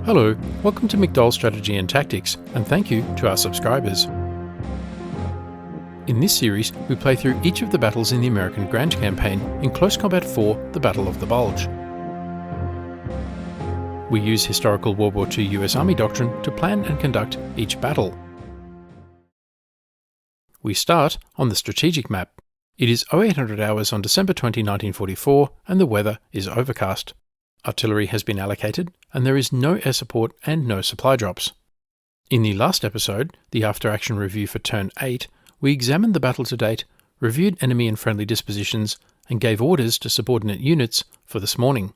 Hello, welcome to McDowell's Strategy and Tactics, and thank you to our subscribers. In this series, we play through each of the battles in the American Grand Campaign in Close Combat 4, the Battle of the Bulge. We use historical World War II US Army doctrine to plan and conduct each battle. We start on the strategic map. It is 0800 hours on December 20, 1944, and the weather is overcast. Artillery has been allocated, and there is no air support and no supply drops. In the last episode, the after-action review for Turn 8, we examined the battle to date, reviewed enemy and friendly dispositions, and gave orders to subordinate units for this morning.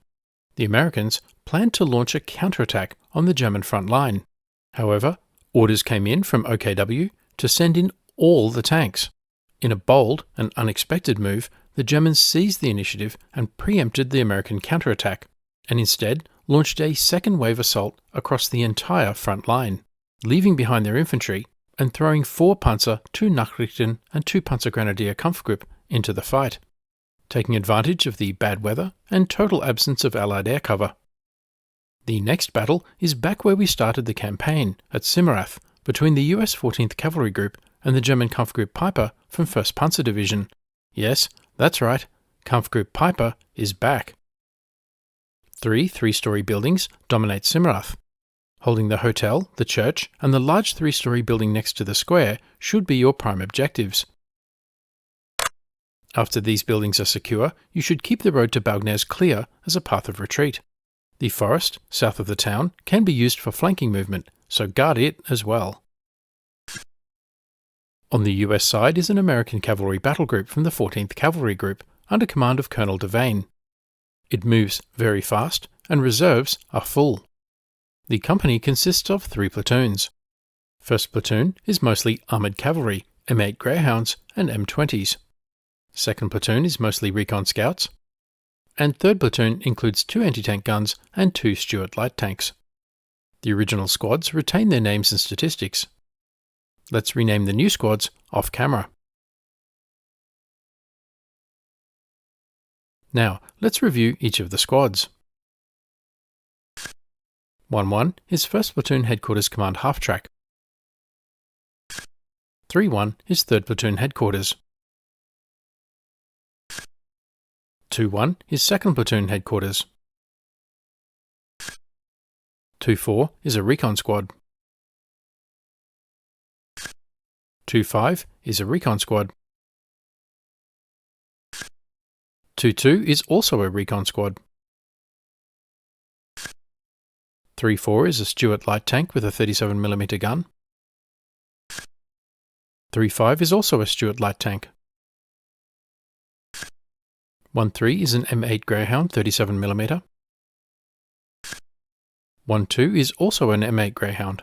The Americans planned to launch a counterattack on the German front line. However, orders came in from OKW to send in all the tanks. In a bold and unexpected move, the Germans seized the initiative and preempted the American counterattack, and instead launched a second wave assault across the entire front line, leaving behind their infantry and throwing 4 Panzer, 2 Nachrichten and 2 Panzergrenadier Kampfgruppe into the fight, taking advantage of the bad weather and total absence of Allied air cover. The next battle is back where we started the campaign, at Simmerath, between the US 14th Cavalry Group and the German Kampfgruppe Peiper from 1st Panzer Division. Yes, that's right, Kampfgruppe Peiper is back. Three-storey buildings dominate Simmerath. Holding the hotel, the church, and the large 3-storey building next to the square should be your prime objectives. After these buildings are secure, you should keep the road to Baugnez clear as a path of retreat. The forest, south of the town, can be used for flanking movement, so guard it as well. On the US side is an American cavalry battle group from the 14th Cavalry Group, under command of Colonel Devane. It moves very fast, and reserves are full. The company consists of 3 platoons. First platoon is mostly armoured cavalry, M8 Greyhounds and M20s. Second platoon is mostly recon scouts. And third platoon includes 2 anti-tank guns and 2 Stuart light tanks. The original squads retain their names and statistics. Let's rename the new squads off camera. Now, let's review each of the squads. 1-1 is 1st Platoon Headquarters Command Half-Track. 3-1 is 3rd Platoon Headquarters. 2-1 is 2nd Platoon Headquarters. 2-4 is a Recon Squad. 2-5 is a Recon Squad. 2-2 is also a Recon Squad. 3-4 is a Stuart light tank with a 37mm gun. 3-5 is also a Stuart light tank. 1-3 is an M8 Greyhound 37mm. 1-2 is also an M8 Greyhound.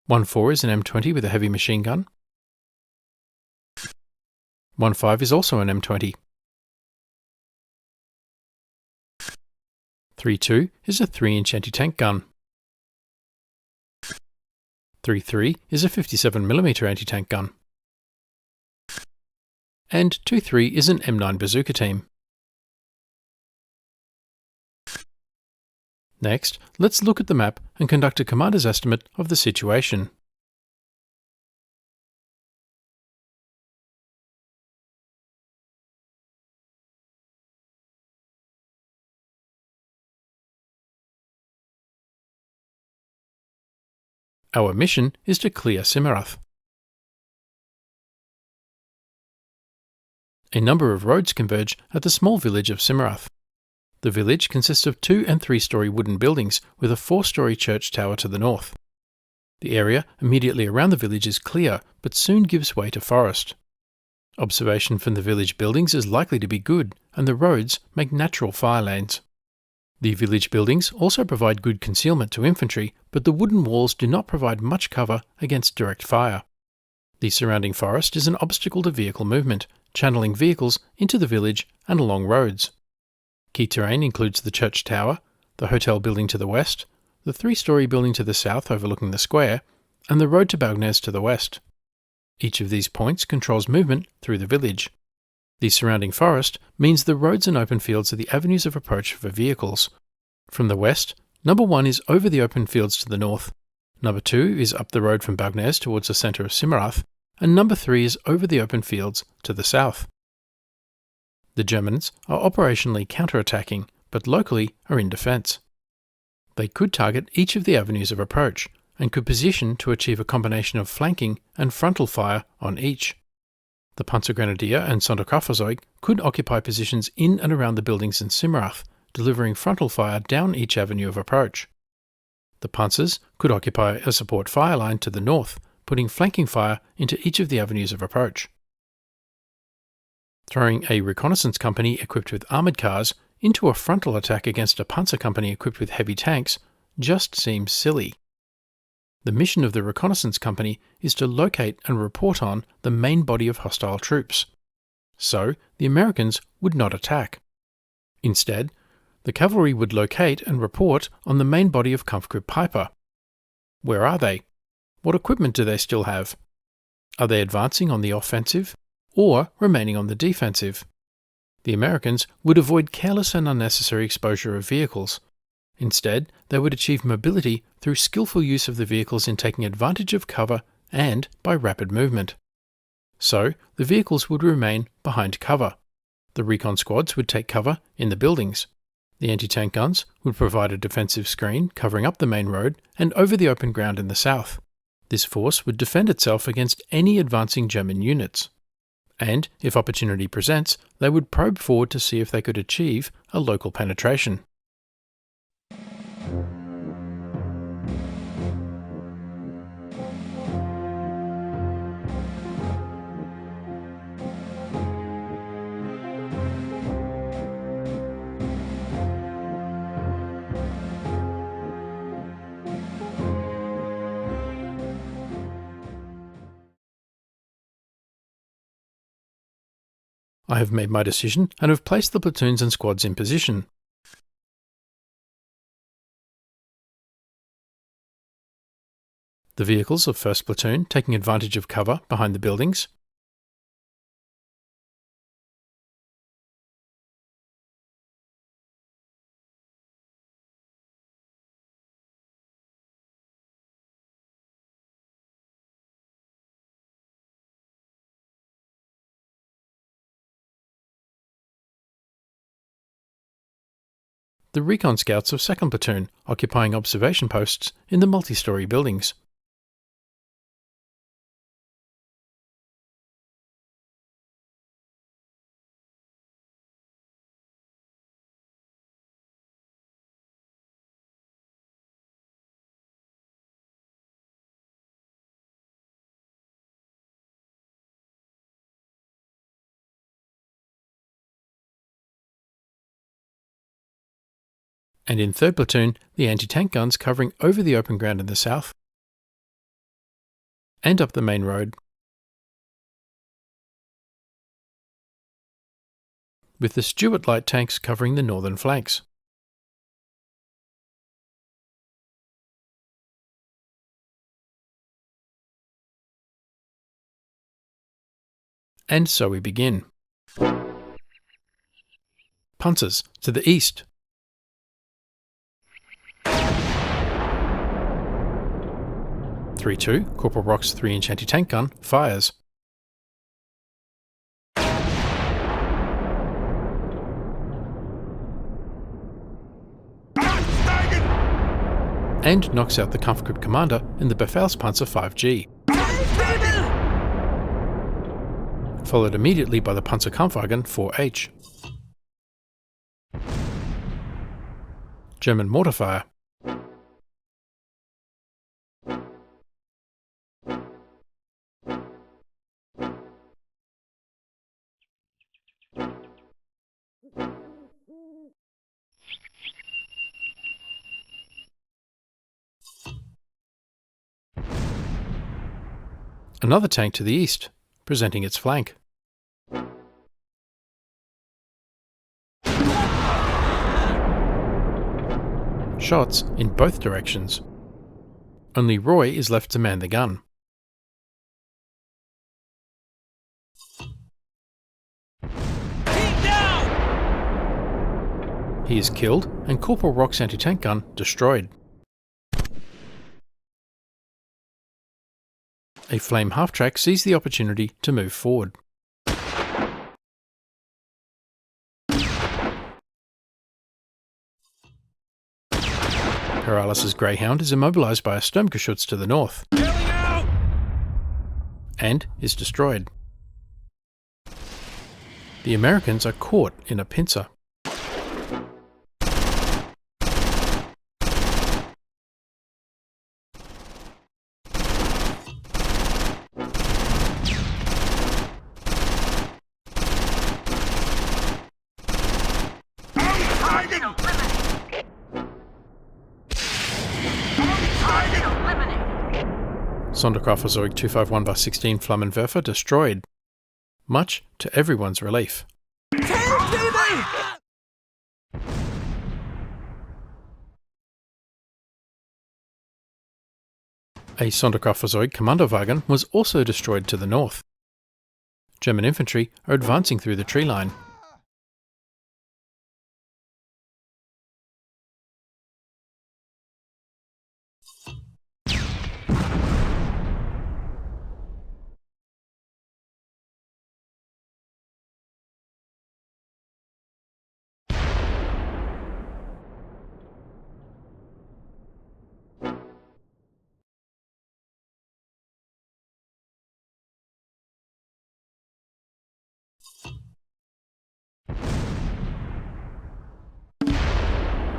1-4 is an M20 with a heavy machine gun. 1-5 is also an M20. 3-2 is a 3-inch anti-tank gun. 3-3 is a 57mm anti-tank gun. And 2-3 is an M9 bazooka team. Next, let's look at the map and conduct a commander's estimate of the situation. Our mission is to clear Simmerath. A number of roads converge at the small village of Simmerath. The village consists of 2- and 3-storey wooden buildings with a 4-storey church tower to the north. The area immediately around the village is clear, but soon gives way to forest. Observation from the village buildings is likely to be good, and the roads make natural fire lanes. The village buildings also provide good concealment to infantry, but the wooden walls do not provide much cover against direct fire. The surrounding forest is an obstacle to vehicle movement, channeling vehicles into the village and along roads. Key terrain includes the church tower, the hotel building to the west, the 3-storey building to the south overlooking the square, and the road to Baugnez to the west. Each of these points controls movement through the village. The surrounding forest means the roads and open fields are the avenues of approach for vehicles. From the west, number 1 is over the open fields to the north, number 2 is up the road from Baugnez towards the centre of Simmerath, and number 3 is over the open fields to the south. The Germans are operationally counter-attacking, but locally are in defence. They could target each of the avenues of approach, and could position to achieve a combination of flanking and frontal fire on each. The Panzergrenadier and Sonderkraftfahrzeug could occupy positions in and around the buildings in Simmerath, delivering frontal fire down each avenue of approach. The Panzers could occupy a support fire line to the north, putting flanking fire into each of the avenues of approach. Throwing a reconnaissance company equipped with armoured cars into a frontal attack against a Panzer company equipped with heavy tanks just seems silly. The mission of the reconnaissance company is to locate and report on the main body of hostile troops. So, the Americans would not attack. Instead, the cavalry would locate and report on the main body of Kampfgruppe Peiper. Where are they? What equipment do they still have? Are they advancing on the offensive or remaining on the defensive? The Americans would avoid careless and unnecessary exposure of vehicles. Instead, they would achieve mobility through skillful use of the vehicles in taking advantage of cover and by rapid movement. So, the vehicles would remain behind cover. The recon squads would take cover in the buildings. The anti-tank guns would provide a defensive screen covering up the main road and over the open ground in the south. This force would defend itself against any advancing German units. And, if opportunity presents, they would probe forward to see if they could achieve a local penetration. I have made my decision and have placed the platoons and squads in position. The vehicles of 1st Platoon taking advantage of cover behind the buildings. The recon scouts of 2nd Platoon occupying observation posts in the multi-storey buildings. And in 3rd Platoon, the anti-tank guns covering over the open ground in the south and up the main road, with the Stuart light tanks covering the northern flanks. And so we begin. Panzers to the east. .32, Corporal Brock's 3-inch anti-tank gun, fires. And knocks out the Kampfgruppe commander in the Befehlspanzer 5G. Followed immediately by the Panzerkampfwagen 4H. German mortar fire. Another tank to the east, presenting its flank. Shots in both directions. Only Roy is left to man the gun. He is killed and Corporal Rock's anti-tank gun destroyed. A flame half-track sees the opportunity to move forward. Paralysis' Greyhound is immobilised by a Sturmgeschütz to the north and is destroyed. The Americans are caught in a pincer. Sonderkraftfahrzeug 251/16 Flammenwerfer destroyed, much to everyone's relief. A Sonderkraftfahrzeug Kommandowagen was also destroyed to the north. German infantry are advancing through the tree line.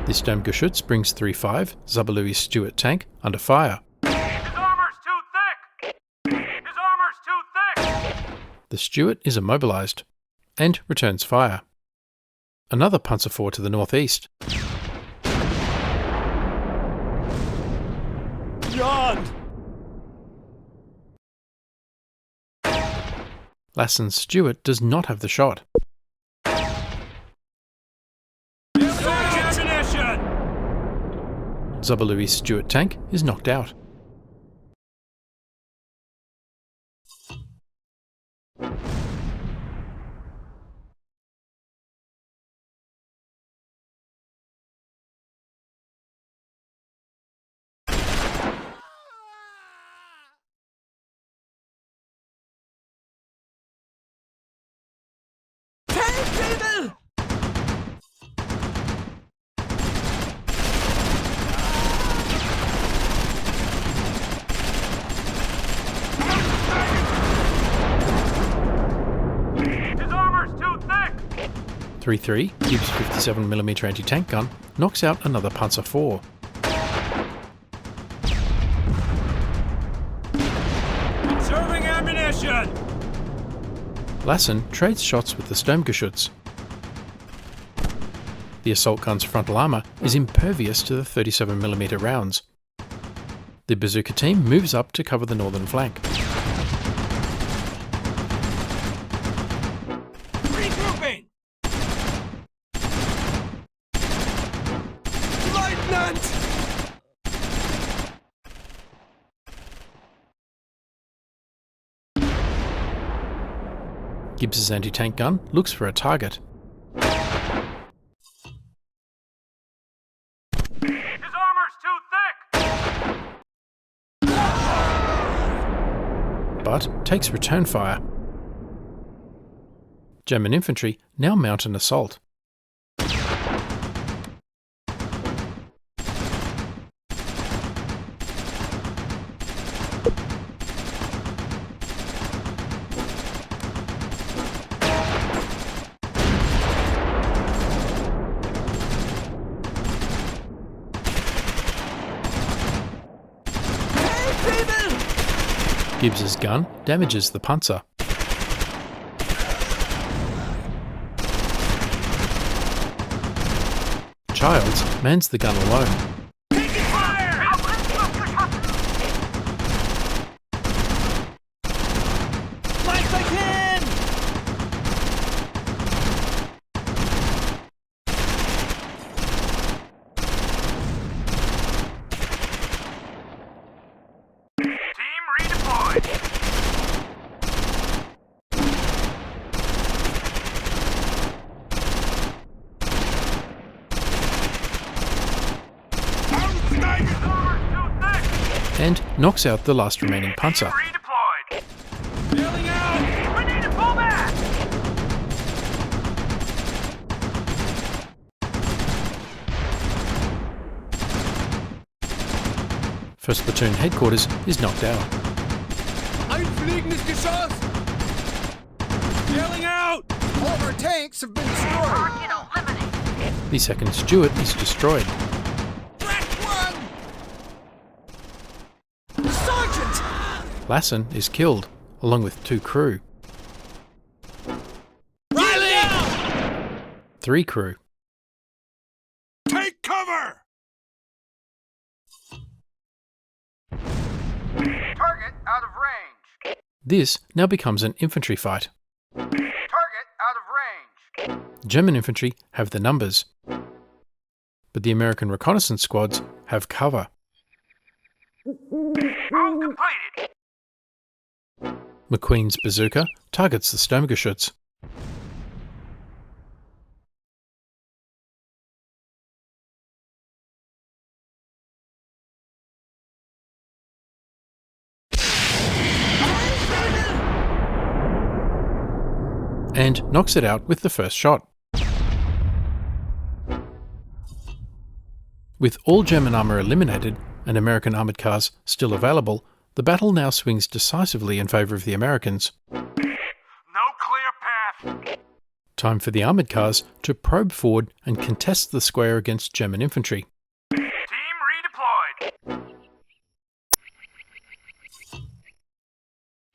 The Sturmgeschütz brings 3-5 Zaberlouis Stuart tank under fire. His armor's too thick! His armor's too thick! The Stuart is immobilised and returns fire. Another Panzer IV to the northeast. Beyond! Lassen's Stuart does not have the shot. Zaberlouis Stuart tank is knocked out. His armor's too thick! 3-3 Gibbs 57mm anti-tank gun knocks out another Panzer IV. Conserving ammunition! Lassen trades shots with the Sturmgeschütz. The assault gun's frontal armour is impervious to the 37mm rounds. The bazooka team moves up to cover the northern flank. Regrouping! Lieutenant! Gibbs's anti-tank gun looks for a target. His armor's too thick! But takes return fire. German infantry now mount an assault. Gibbs's gun damages the Panzer. Childs mans the gun alone. Taking fire! Like I can! Team redeployed! and knocks out the last remaining Panzer. Redeployed. Bailing out. We need to pull back. First Platoon headquarters is knocked out. Einfliegendes Geschoss! Bailing out. All of our tanks have been destroyed! Target eliminated. The second Stuart is destroyed. Wreck one! Sergeant! Lassen is killed, along with 2 crew. Riley! 3 crew. Take cover. Target out of range. This now becomes an infantry fight. Target out of range. German infantry have the numbers, but the American reconnaissance squads have cover. Move completed. McQueen's bazooka targets the Sturmgeschütz. And knocks it out with the first shot. With all German armour eliminated and American armoured cars still available, the battle now swings decisively in favour of the Americans. No clear path. Time for the armoured cars to probe forward and contest the square against German infantry. Team redeployed.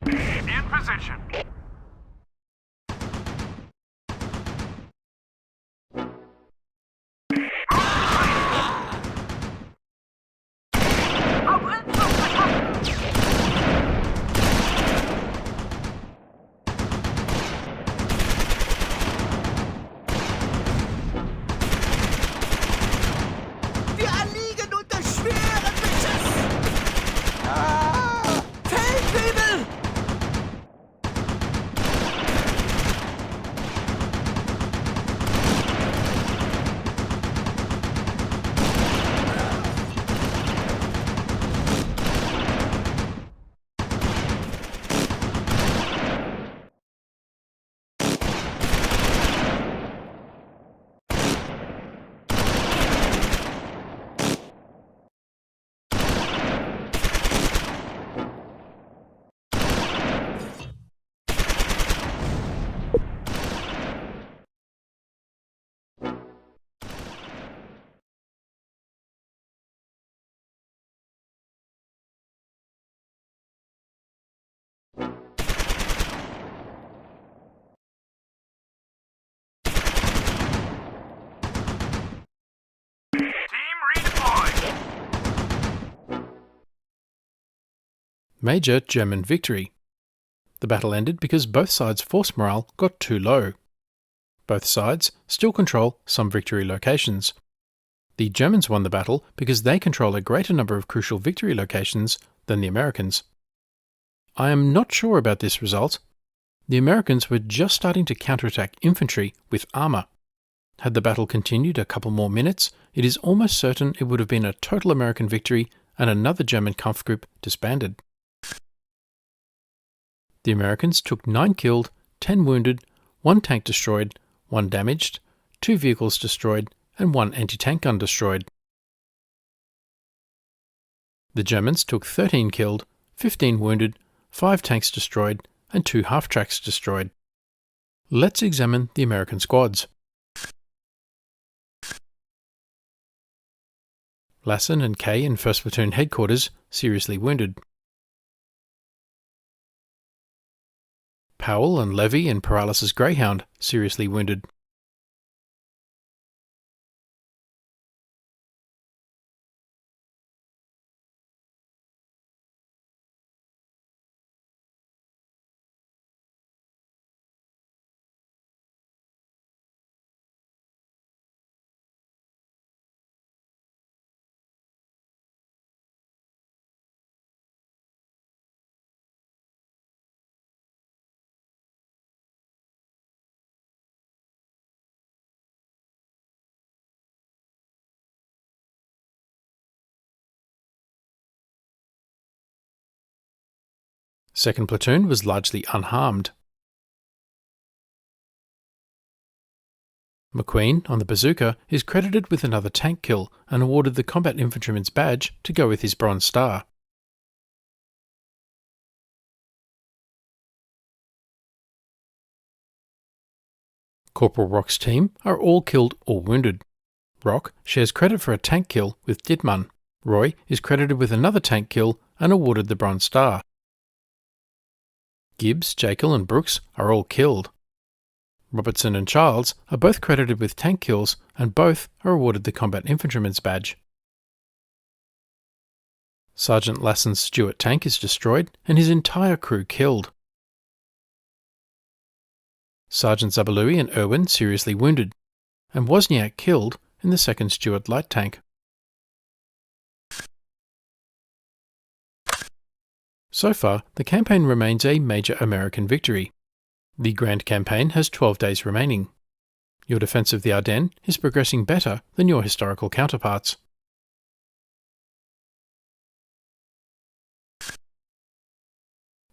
In position. Wir erliegen unter schweren Beschuss! Ah! Feldwebel! Team redeployed. Major German victory. The battle ended because both sides' force morale got too low. Both sides still control some victory locations. The Germans won the battle because they control a greater number of crucial victory locations than the Americans. I am not sure about this result. The Americans were just starting to counterattack infantry with armour. Had the battle continued a couple more minutes, it is almost certain it would have been a total American victory and another German Kampfgruppe disbanded. The Americans took 9 killed, 10 wounded, 1 tank destroyed, 1 damaged, 2 vehicles destroyed, and 1 anti-tank gun destroyed. The Germans took 13 killed, 15 wounded, 5 tanks destroyed, and 2 half-tracks destroyed. Let's examine the American squads. Lassen and Kay in 1st Platoon headquarters seriously wounded. Powell and Levy in Paralysis Greyhound seriously wounded. 2nd Platoon was largely unharmed. McQueen, on the bazooka, is credited with another tank kill and awarded the Combat Infantryman's Badge to go with his Bronze Star. Corporal Rock's team are all killed or wounded. Rock shares credit for a tank kill with Dittmann. Roy is credited with another tank kill and awarded the Bronze Star. Gibbs, Jekyll and Brooks are all killed. Robertson and Childs are both credited with tank kills and both are awarded the Combat Infantryman's Badge. Sergeant Lasson's Stuart tank is destroyed and his entire crew killed. Sergeant Zabalui and Irwin seriously wounded, and Wozniak killed in the 2nd Stuart light tank. So far, the campaign remains a major American victory. The Grand Campaign has 12 days remaining. Your defence of the Ardennes is progressing better than your historical counterparts.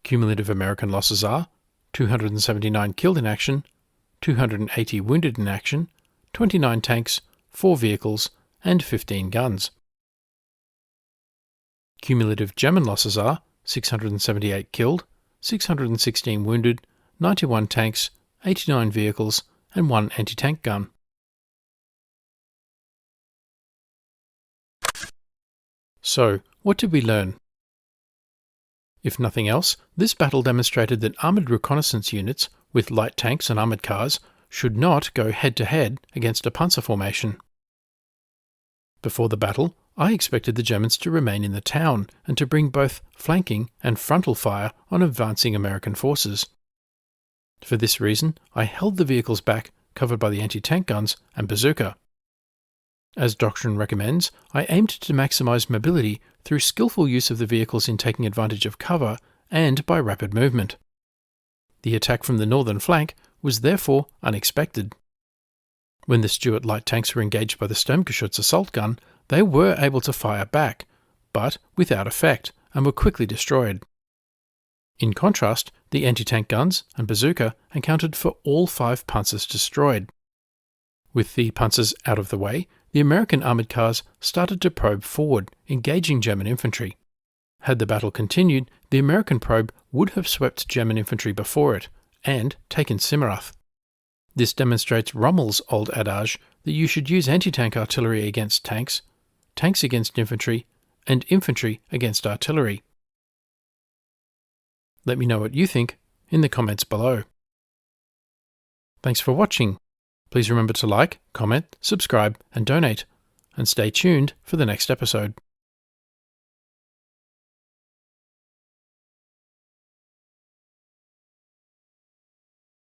Cumulative American losses are 279 killed in action, 280 wounded in action, 29 tanks, 4 vehicles, and 15 guns. Cumulative German losses are 678 killed, 616 wounded, 91 tanks, 89 vehicles, and 1 anti-tank gun. So, what did we learn? If nothing else, this battle demonstrated that armoured reconnaissance units with light tanks and armoured cars should not go head-to-head against a Panzer formation. Before the battle, I expected the Germans to remain in the town and to bring both flanking and frontal fire on advancing American forces. For this reason, I held the vehicles back, covered by the anti-tank guns and bazooka. As Doctrine recommends, I aimed to maximise mobility through skillful use of the vehicles in taking advantage of cover and by rapid movement. The attack from the northern flank was therefore unexpected. When the Stuart light tanks were engaged by the Sturmgeschütz assault gun, they were able to fire back, but without effect, and were quickly destroyed. In contrast, the anti-tank guns and bazooka accounted for all 5 Panzers destroyed. With the Panzers out of the way, the American armoured cars started to probe forward, engaging German infantry. Had the battle continued, the American probe would have swept German infantry before it, and taken Simmerath. This demonstrates Rommel's old adage that you should use anti-tank artillery against tanks, tanks against infantry, and infantry against artillery. Let me know what you think in the comments below. Thanks for watching. Please remember to like, comment, subscribe, and donate, and stay tuned for the next episode.